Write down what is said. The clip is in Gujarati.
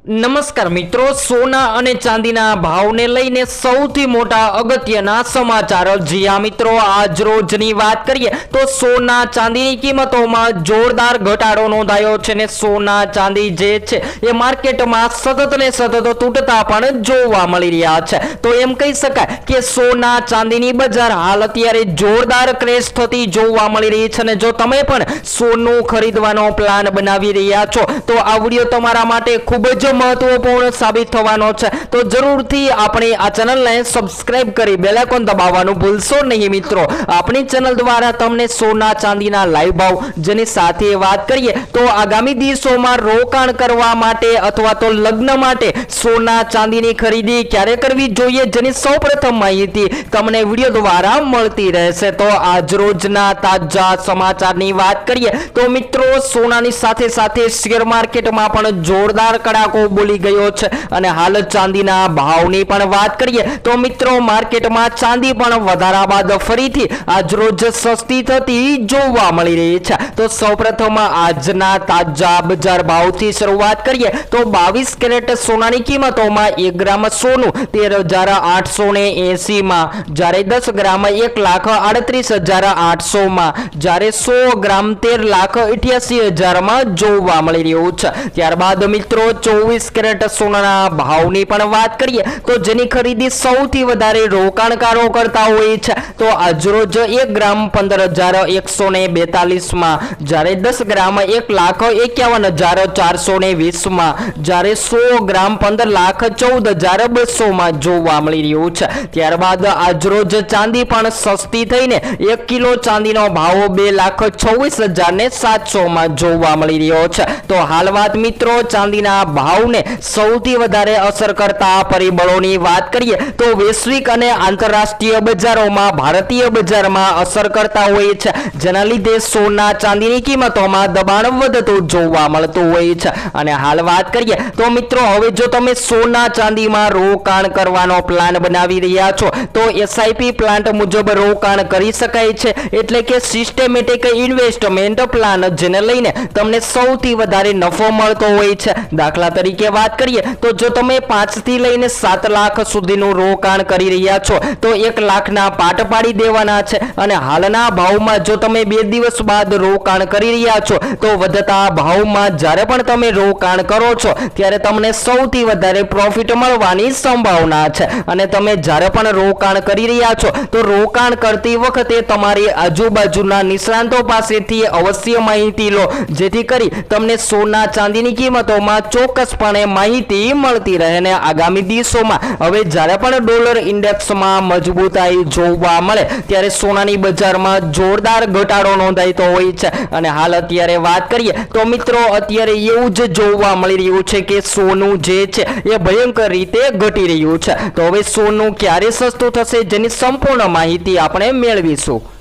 નમસ્કાર મિત્રો, સોના અને ચાંદીના ભાવને લઈને સૌથી મોટા અગત્યના સમાચાર. જી હા મિત્રો, આજ રોજની વાત કરીએ તો સોના ચાંદીની કિંમતોમાં જોરદાર ઘટાડો નોંધાયો છે ને સોના ચાંદી જે છે એ માર્કેટમાં સતત ને સતત તૂટતા પણ જોવા મળી રહ્યા છે. તો એમ કહી શકાય કે સોના ચાંદીની બજાર હાલ અત્યારે જોરદાર ક્રેશ થતી જોવા મળી રહી છે ને જો તમે પણ સોનું ખરીદવાનો પ્લાન બનાવી રહ્યા છો તો આ વિડીયો તમારા માટે ખૂબ જ મહત્વપૂર્ણ સાબિત થવાનો છે. તો જરૂરથી આપણી આ ચેનલને સબસ્ક્રાઇબ કરી બેલ આઇકોન દબાવવાનું ભૂલશો નહીં મિત્રો. આપણી ચેનલ દ્વારા તમને સોના ચાંદીના લાઈવ ભાવ જેની સાથે વાત કરીએ તો આગામી દિવસોમાં રોકાણ કરવા માટે અથવા તો લગ્ન માટે સોના ચાંદીની ખરીદી ક્યારે કરવી જોઈએ જેની સૌપ્રથમ માહિતી તમને વિડીયો દ્વારા મળતી રહેશે. તો આજ રોજના તાજા સમાચારની વાત કરીએ તો મિત્રો, સોનાની સાથે સાથે શેર માર્કેટમાં પણ જોરદાર કડાકો બોલી ગયો છે અને હાલ ચાંદીના ભાવની પણ વાત કરીએ તો મિત્રો, માર્કેટમાં ચાંદી પણ વધારા બાદ ફરીથી આજ રોજ સસ્તી થતી જોવા મળી રહી છે. તો સૌપ્રથમ આજના તાજા બજાર ભાવથી શરૂઆત કરીએ તો 22 કેરેટ સોનાની કિંમતોમાં 1 ગ્રામ સોનું 13,880 માં, જ્યારે 10 ગ્રામ 1,38,800 માં, જ્યારે 100 ગ્રામ 13,88,000 માં જોવા મળી રહ્યું છે. ત્યારબાદ મિત્રો 24 કેરેટ સોનાના ભાવની પણ વાત કરીએ તો જેની ખરીદી સૌથી વધારે રોકાણકારો કરતા હોય છે તો આજરોજ 1 ગ્રામ 15,142 માં, જ્યારે 10 ગ્રામ 1,51,420 માં, જ્યારે 100 ગ્રામ 15,14,200 માં જોવા મળી રહ્યું છે. ત્યારબાદ આજરોજ ચાંદી પણ સસ્તી થઈને 1 કિલો ચાંદીનો ભાવ 2,26,700 માં જોવા મળી રહ્યો છે. તો હાલ વાત મિત્રો ચાંદીના ભાવને સૌથી વધારે અસર કરતા પરિબળોની વાત કરીએ તો વૈશ્વિક અને આંતરરાષ્ટ્રીય બજારોમાં ભારતીય બજારમાં અસર કરતા હોય છે, જેના લીધે સોના ચાંદીની કિંમતોમાં દબાણ વધતું જોવા મળતું હોય છે. અને હાલ વાત કરીએ તો મિત્રો, હવે જો તમે સોના ચાંદીમાં રોકાણ કરવાનો પ્લાન બનાવી રહ્યા છો તો એસઆઈપી પ્લાન્ટ મુજબ રોકાણ કરી શકાય છે, એટલે કે સિસ્ટમેટિક ઇન્વેસ્ટમેન્ટ પ્લાન, જેને લઈને તમને સૌથી વધારે નફો મળતો હોય છે. દાખલા તરીકે વાત કરીએ તો જો તમે 5 થી લઈને 7 લાખ સુધીનું રોકાણ કરી રહ્યા છો તો 1 લાખના પાટ પાડી દેવાના છે અને હાલના ભાવમાં જો તમે 2 દિવસ બાદ રોકાણ કરી રહ્યા છો તો વધતા ભાવમાં જ્યારે પણ તમે રોકાણ કરો છો ત્યારે તમને સૌથી વધારે પ્રોફિટ મળવાની સંભાવના છે. અને તમે જ્યારે પણ રોકાણ કરી રહ્યા છો તો રોકાણ કરતી વખતે તમારી આજુબાજુના નિષ્ણાંતો પાસેથી અવશ્ય માહિતી લો, જેથી કરી તમને સોના ચાંદીની કિંમતોમાં ચોક્કસપણે માહિતી મળતી રહે. અને આગામી દિવસોમાં હવે જ્યારે પણ ડોલર ઇન્ડેક્સમાં મજબૂતાઈ જોવા મળે ત્યારે સોનાની બજારમાં જોરદાર ઘટાડો નોંધાતો હોય છે. અને હાલ અત્યારે વાત કરીએ તો મિત્રો, અત્યારે એવું જ જોવા મળી રહ્યું છે કે સોનું જે છે એ ભયંકર રીતે ઘટી રહ્યું છે. તો હવે સોનું ક્યારે સસ્તું થશે જેની સંપૂર્ણ માહિતી આપણે મેળવીશું.